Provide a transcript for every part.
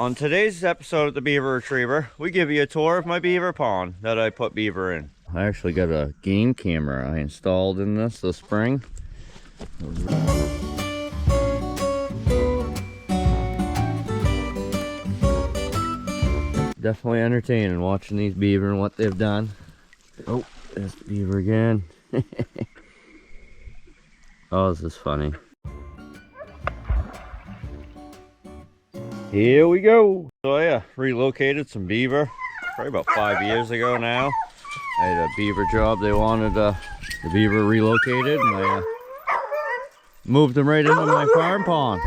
On today's episode of the Beaver Retriever, we give you a tour of my beaver pond that I put beaver in. I actually got a game camera I installed in this spring. Definitely entertaining watching these beaver and what they've done. Oh, there's the beaver again. Oh, this is funny. Here we go. So yeah, relocated some beaver probably about 5 years ago now. I had a beaver job. They wanted the beaver relocated, and I moved them right into my farm pond.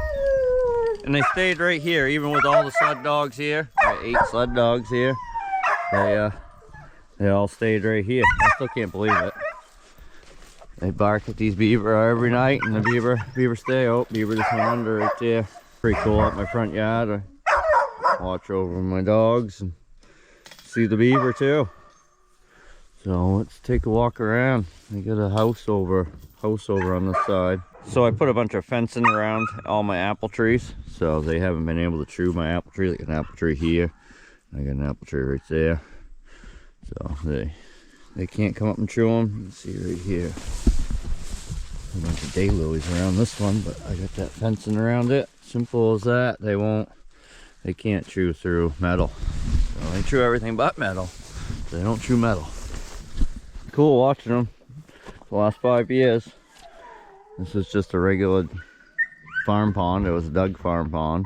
And they stayed right here, even with all the sled dogs here. I got 8 sled dogs here. They all stayed right here. I still can't believe it. They bark at these beaver every night, and the beaver stay. Oh, beaver just went under right there. Pretty cool out in my front yard. I watch over my dogs and see the beaver too. So let's take a walk around. I got a house over on this side. So I put a bunch of fencing around all my apple trees, so they haven't been able to chew my apple tree. Like an apple tree here, I got an apple tree right there. So they can't come up and chew them. You can see right here. A bunch of daylilies around this one, but I got that fencing around it. Simple as that. They can't chew through metal. So they chew everything but metal. They don't chew metal. Cool watching them the last 5 years. This is just a regular farm pond. It was a dug farm pond,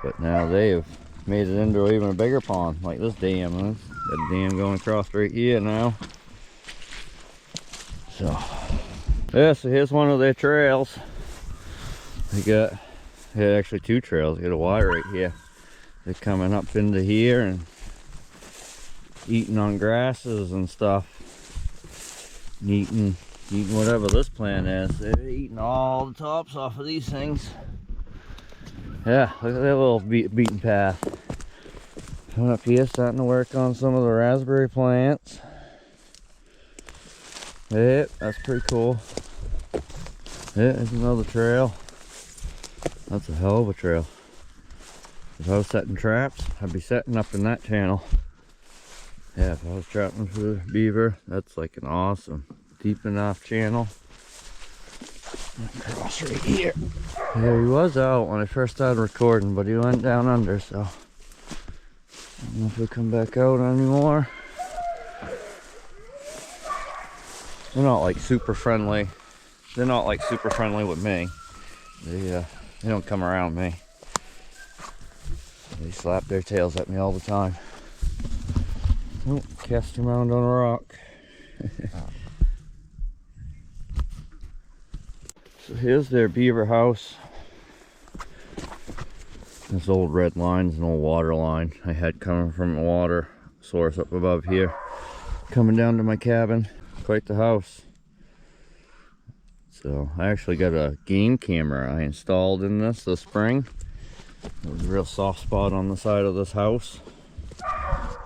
but now they have made it into even a bigger pond, like this dam. There's a dam going across right here now. So yeah, so here's one of their trails. They had actually 2 trails. They got a Y right here. They're coming up into here and eating on grasses and stuff. And eating whatever this plant is. They're eating all the tops off of these things. Yeah, look at that little beaten path. Coming up here, starting to work on some of the raspberry plants. Yep, that's pretty cool. Yeah, there's another trail. That's a hell of a trail. If I was setting traps, I'd be setting up in that channel. Yeah, if I was trapping for the beaver, that's like an awesome, deep enough channel. Cross right here. Yeah, he was out when I first started recording, but he went down under, so I don't know if he'll come back out anymore. They're not like super friendly. They're not like super friendly with me. They don't come around me. They slap their tails at me all the time. Oh, cast around on a rock. So here's their beaver house. This old red line's an old water line I had coming from a water source up above here, coming down to my cabin. Quite the house. So I actually got a game camera I installed in this spring. There was a real soft spot on the side of this house.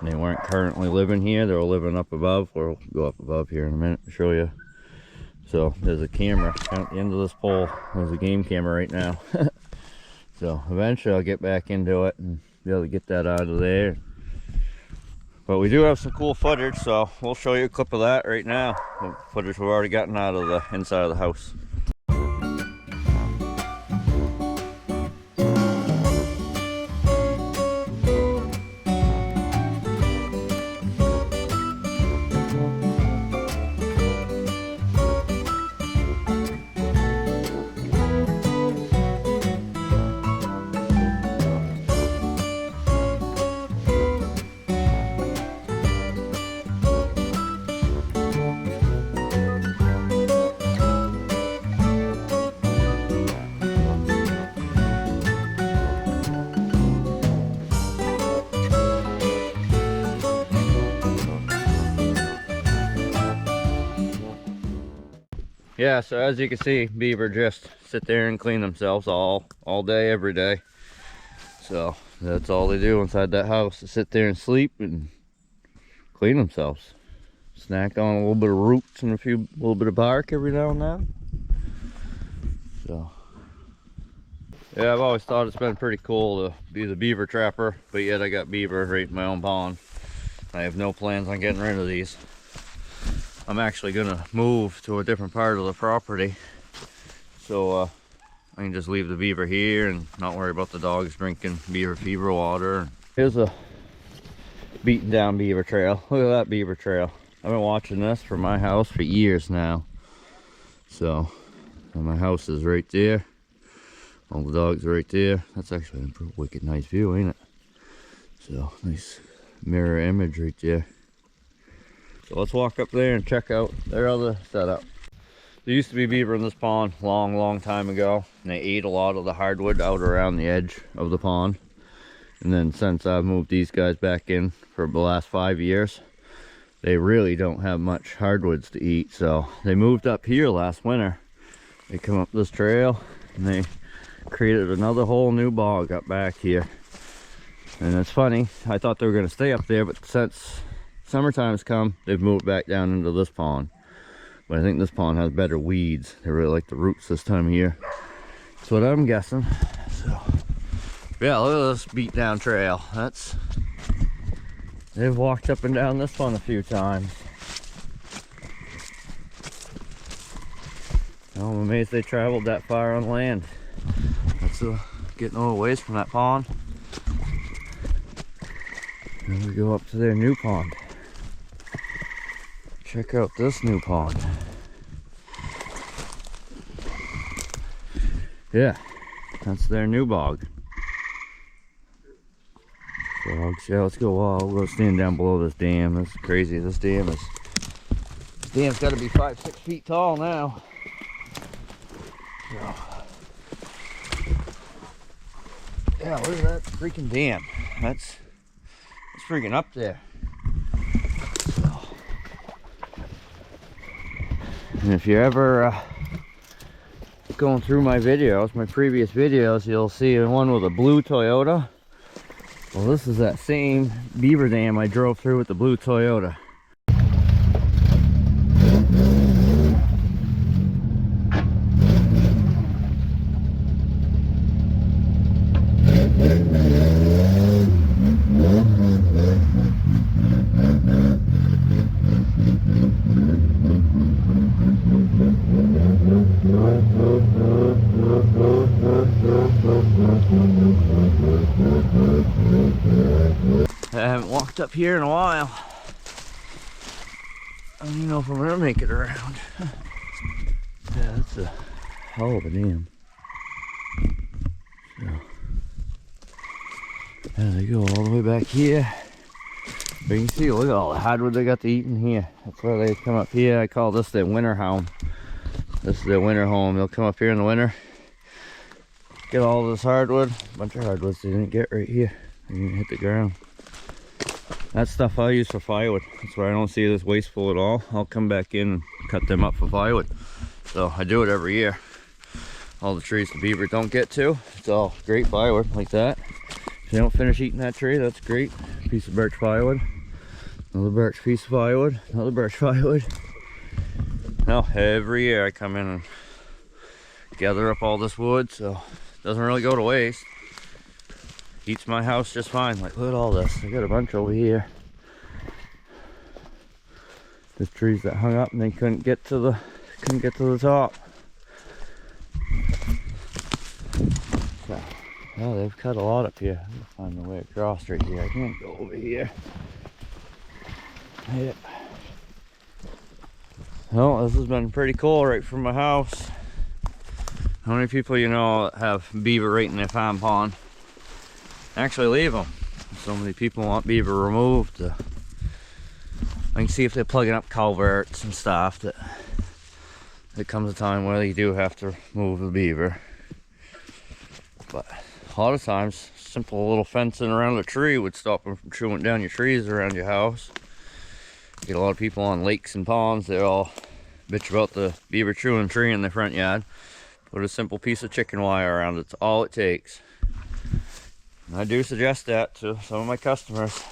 And they weren't currently living here. They were living up above. We'll go up above here in a minute to show you. So there's a camera at the end of this pole. There's a game camera right now. So eventually I'll get back into it and be able to get that out of there. But we do have some cool footage, so we'll show you a clip of that right now. The footage we've already gotten out of the inside of the house. Yeah, so as you can see, beaver just sit there and clean themselves all day, every day. So that's all they do inside that house, is sit there and sleep and clean themselves. Snack on a little bit of roots and a little bit of bark every now and then. So Yeah, I've always thought it's been pretty cool to be the beaver trapper, but yet I got beaver right in my own pond. I have no plans on getting rid of these. I'm actually gonna move to a different part of the property, so I can just leave the beaver here and not worry about the dogs drinking beaver fever water. Here's a beaten down beaver trail. Look at that beaver trail. I've been watching this from my house for years now. So, and my house is right there. All the dogs are right there. That's actually a wicked nice view, ain't it? So, nice mirror image right there. So let's walk up there and check out their other setup. There used to be beaver in this pond long time ago, and they ate a lot of the hardwood out around the edge of the pond. And then since I've moved these guys back in for the last 5 years, they really don't have much hardwoods to eat. So they moved up here last winter. They come up this trail and they created another whole new bog up back here. And it's funny, I thought they were going to stay up there, but since summertime's come, they've moved back down into this pond. But I think this pond has better weeds. They really like the roots this time of year. That's what I'm guessing. So yeah, look at this beat down trail. They've walked up and down this one a few times. I'm amazed they traveled that far on land. That's getting a little ways from that pond. And we go up to their new pond. Check out this new pond. Yeah, that's their new bog. Frogs. Yeah, let's go. We'll go stand down below this dam. That's crazy. This dam's got to be 5-6 feet tall now. So, yeah, look at that freaking dam. That's freaking up there. So, and if you're ever going through my videos, my previous videos, you'll see one with a blue Toyota. Well, this is that same beaver dam I drove through with the blue Toyota. I haven't walked up here in a while. I don't even know if I'm gonna make it around. Yeah, that's a hell of a dam. So, there they go all the way back here. But you can see, look at all the hardwood they got to eat in here. That's why they come up here. I call this their winter home. This is their winter home. They'll come up here in the winter, get all this hardwood. A bunch of hardwoods they didn't get right here. They didn't hit the ground. That stuff I use for firewood. That's why I don't see this wasteful at all. I'll come back in and cut them up for firewood. So I do it every year. All the trees the beaver don't get to, it's all great firewood like that. If they don't finish eating that tree, that's great. Piece of birch firewood. Another birch piece of firewood. Another birch firewood. Now every year I come in and gather up all this wood, so it doesn't really go to waste. Eats my house just fine. Like, look at all this. I got a bunch over here. There's trees that hung up and they couldn't get to the top. So, well, they've cut a lot up here. I'm gonna find my way across right here. I can't go over here. Yep. Well, this has been pretty cool right from my house. How many people you know have beaver right in their farm pond? Actually leave them. So many people want beaver removed. I can see if they're plugging up culverts and stuff that there comes a time where you do have to move the beaver. But a lot of times, simple little fencing around a tree would stop them from chewing down your trees around your house. Get a lot of people on lakes and ponds, they all bitch about the beaver chewing a tree in their front yard. Put a simple piece of chicken wire around it. It's all it takes. And I do suggest that to some of my customers.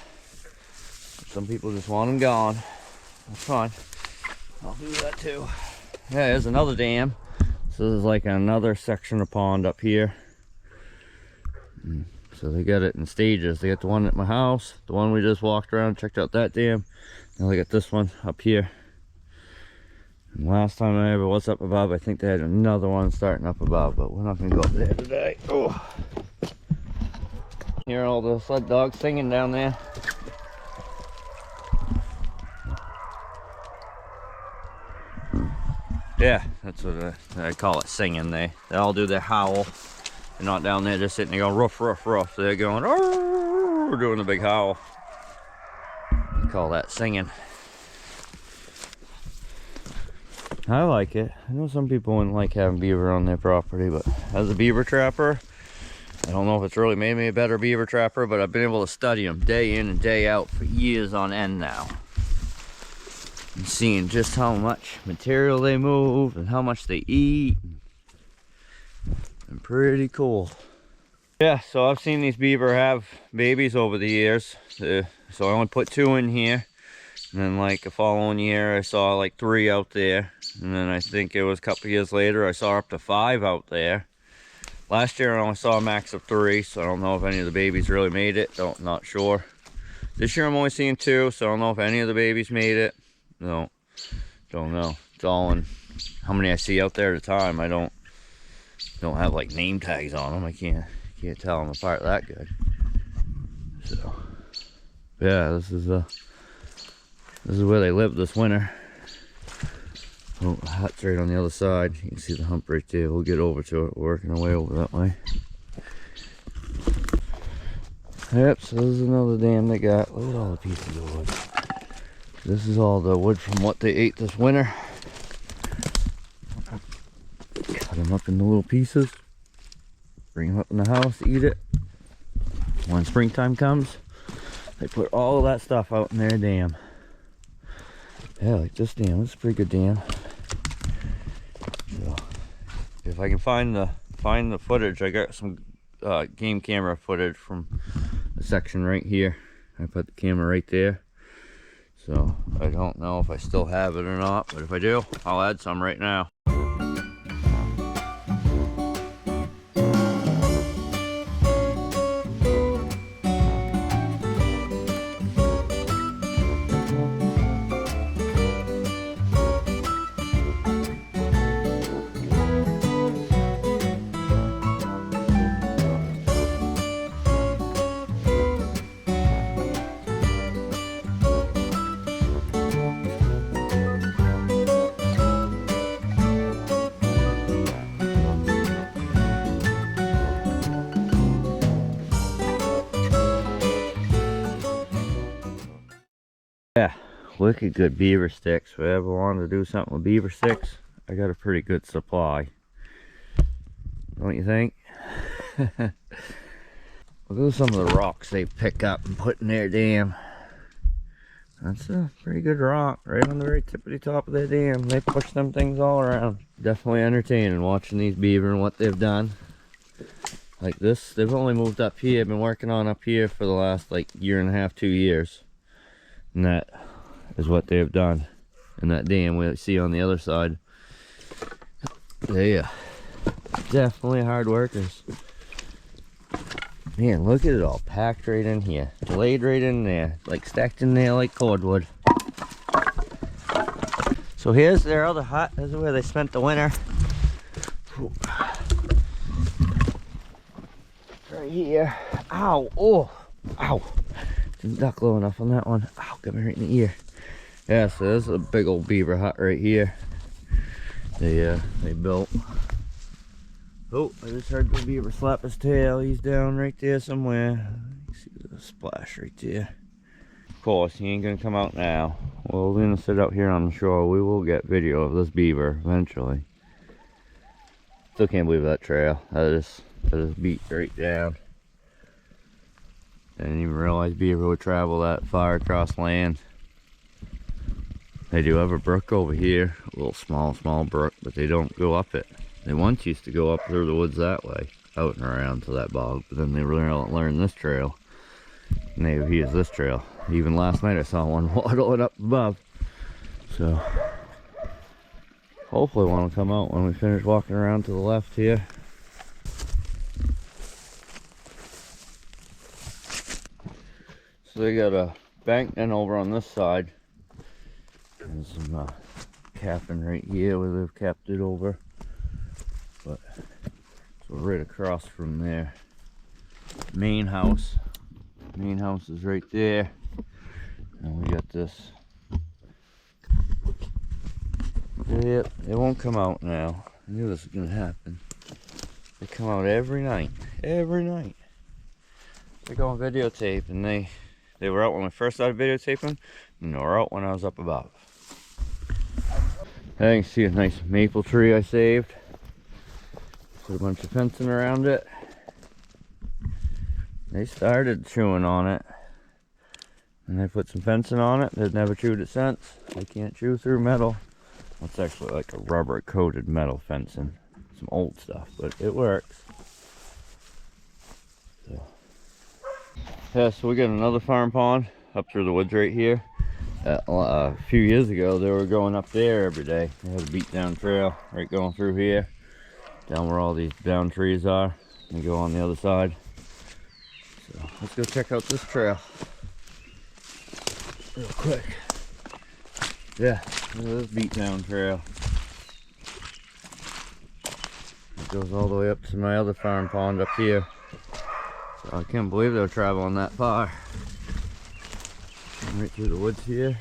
Some people just want them gone. That's fine. I'll do that too. Yeah, there's another dam. So this is like another section of pond up here. So they got it in stages. They got the one at my house, the one we just walked around, checked out that dam. Now they got this one up here. And last time I ever was up above, I think they had another one starting up above, but we're not gonna go up there today. Oh. Hear all the sled dogs singing down there. Yeah, that's what I call it, singing. They all do their howl. They're not down there just sitting there going ruff, ruff, ruff. They're going, oh, doing a big howl. I call that singing. I like it. I know some people wouldn't like having beaver on their property, but as a beaver trapper, I don't know if it's really made me a better beaver trapper, but I've been able to study them day in and day out for years on end now. And seeing just how much material they move and how much they eat. And pretty cool. Yeah, so I've seen these beaver have babies over the years. So I only put 2 in here. And then like the following year I saw like 3 out there. And then I think it was a couple years later I saw up to 5 out there. Last year I only saw a max of 3, so I don't know if any of the babies really made it. Not sure. This year I'm only seeing 2, so I don't know if any of the babies made it. No, don't know. It's all in how many I see out there at a time. I don't have like name tags on them. I can't tell them apart that good. So yeah, this is where they live this winter. Oh, the hut's right on the other side. You can see the hump right there. We'll get over to it. We're working our way over that way. Yep, so this is another dam they got. Look at all the pieces of wood. This is all the wood from what they ate this winter. Cut them up into little pieces. Bring them up in the house, eat it. When springtime comes, they put all of that stuff out in their dam. Yeah, like this dam. This is a pretty good dam. So, if I can find the footage, I got some game camera footage from a section right here. I put the camera right there. So I don't know if I still have it or not, but if I do, I'll add some right now. Yeah, wicked good beaver sticks. If I ever wanted to do something with beaver sticks, I got a pretty good supply. Don't you think? Look at some of the rocks they pick up and put in their dam. That's a pretty good rock, right on the very tippity top of their dam. They push them things all around. Definitely entertaining watching these beaver and what they've done. Like this, they've only moved up here. I've been working on up here for the last like 1.5 to 2 years. And that is what they have done in that dam we see on the other side. Yeah, definitely hard workers. Man, look at it all packed right in here, laid right in there, like stacked in there like cordwood. So here's their other hut. This is where they spent the winter. Right here. Ow! Oh! Ow! Didn't duck low enough on that one. Ow, got me right in the ear. Yeah, so this is a big old beaver hut right here. They built. Oh, I just heard the beaver slap his tail. He's down right there somewhere. You see the splash right there. Of course, he ain't gonna come out now. Well, we're gonna sit out here on the shore. We will get video of this beaver eventually. Still can't believe that trail. That just beat right down. I didn't even realize beaver would travel that far across land. They do have a brook over here, a little small brook, but they don't go up it. They once used to go up through the woods that way, out and around to that bog, but then they learned this trail. And they use this trail. Even last night I saw one waddling up above. So, hopefully one will come out when we finish walking around to the left here. So they got a bank then over on this side. And some capping right here where they've capped it over. But so right across from there. Main house. Main house is right there. And we got this. Yep, it won't come out now. I knew this was gonna happen. They come out every night. Every night. They go on videotape, and they were out when I first started videotaping, and they were out when I was up above. I can see a nice maple tree I saved. Put a bunch of fencing around it. They started chewing on it, and I put some fencing on it. They've never chewed it since. They can't chew through metal. It's actually like a rubber coated metal fencing. Some old stuff, but it works. So. Yeah, so we got another farm pond up through the woods right here. A few years ago, they were going up there every day. They had a beat down trail right going through here, down where all these down trees are, and go on the other side. So let's go check out this trail real quick. Yeah, look at this beat down trail. It goes all the way up to my other farm pond up here. So I can't believe they're traveling that far. Right through the woods here.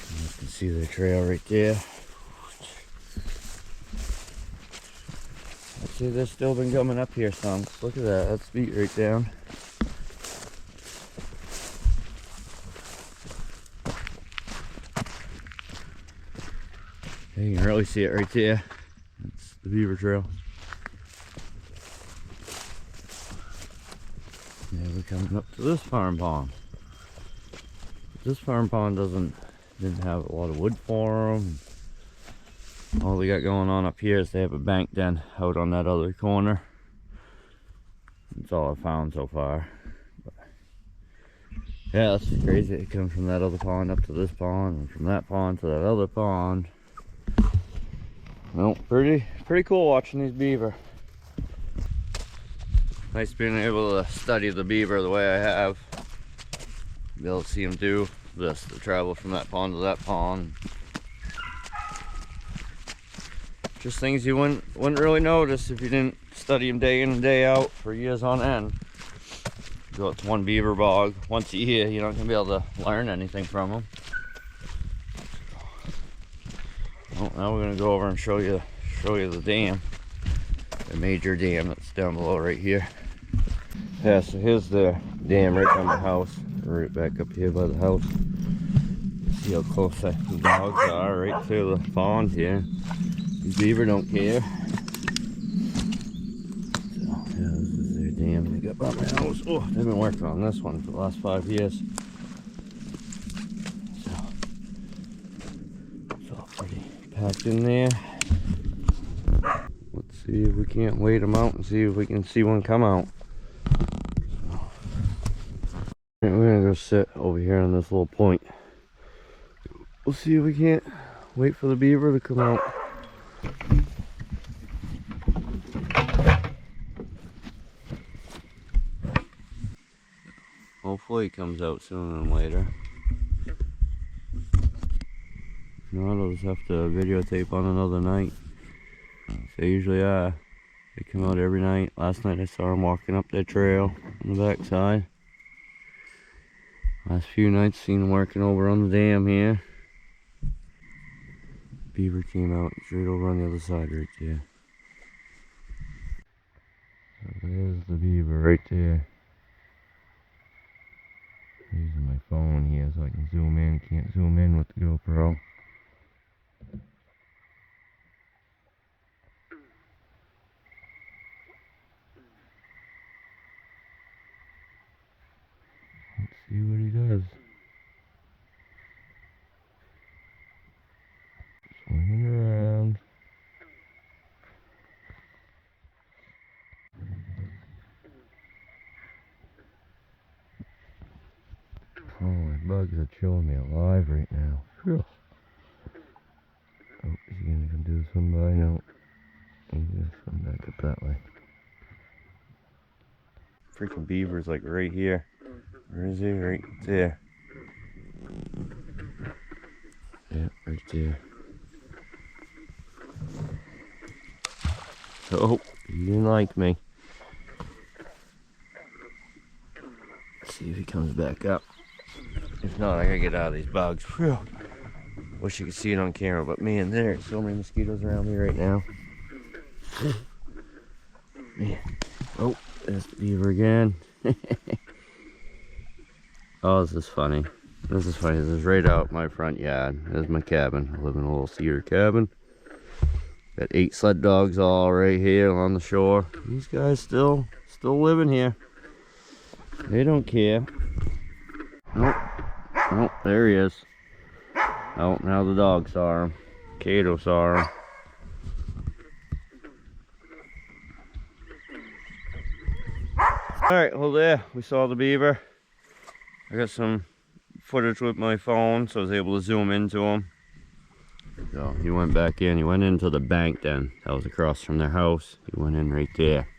And you can see the trail right there. I see they've still been coming up here some. Look at that, that's beat right down. You can really see it right there. It's the Beaver Trail. Yeah, we're coming up to this farm pond. This farm pond didn't have a lot of wood for them. All they got going on up here is they have a bank den out on that other corner. That's all I've found so far. But yeah, that's just crazy. It comes from that other pond up to this pond, and from that pond to that other pond. Well, pretty cool watching these beaver. Nice being able to study the beaver the way I have. Be able to see them do this, to travel from that pond to that pond. Just things you wouldn't really notice if you didn't study them day in and day out for years on end. Go out to one beaver bog once a year, you're not gonna be able to learn anything from them. Well, now we're gonna go over and show you the dam, the major dam that's down below right here. Yeah, so here's the dam right by my house, right back up here by the house. See how close the dogs are right to the pond here. These beaver don't care. So yeah, this is their dam they got by my house. Oh, they've been working on this one for the last 5 years. So it's all pretty packed in there. Let's see if we can't wait them out and see if we can see one come out. So, we're gonna go sit over here on this little point. We'll see if we can't wait for the beaver to come out. Hopefully he comes out sooner than later. If not, I'll just have to videotape on another night. They usually are. They come out every night. Last night I saw them walking up that trail on the back side. Last few nights seen them working over on the dam here. Beaver came out straight over on the other side right there. So there's the beaver right there. Using my phone here so I can zoom in. Can't zoom in with the GoPro. Let's see what he does. Swinging around. Oh, my bugs are chilling me alive right now. Whew. Oh, is he gonna come do some by? No. He's gonna swim back up that way. freaking beaver's like right here. Where is he? Right there. Yeah, right there. Oh, he didn't like me. Let's see if he comes back up. If not, I gotta get out of these bugs. Whew. Wish you could see it on camera, but man, there are so many mosquitoes around me right now. Man. Oh, there's the beaver again. Oh, this is funny. This is funny. This is right out my front yard. This is my cabin. I live in a little cedar cabin. Got 8 sled dogs all right here on the shore. These guys still living here. They don't care. Nope. Nope, there he is. Oh, now the dog saw him. Kato saw him. Alright, well there, we saw the beaver. I got some footage with my phone, so I was able to zoom into him. So he went back in. He went into the bank then. That was across from their house. He went in right there.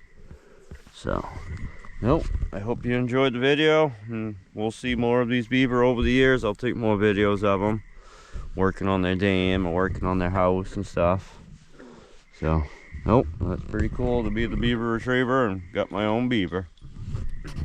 So, nope. I hope you enjoyed the video. And we'll see more of these beaver over the years. I'll take more videos of them. Working on their dam and working on their house and stuff. So, nope. That's pretty cool to be the beaver retriever and got my own beaver.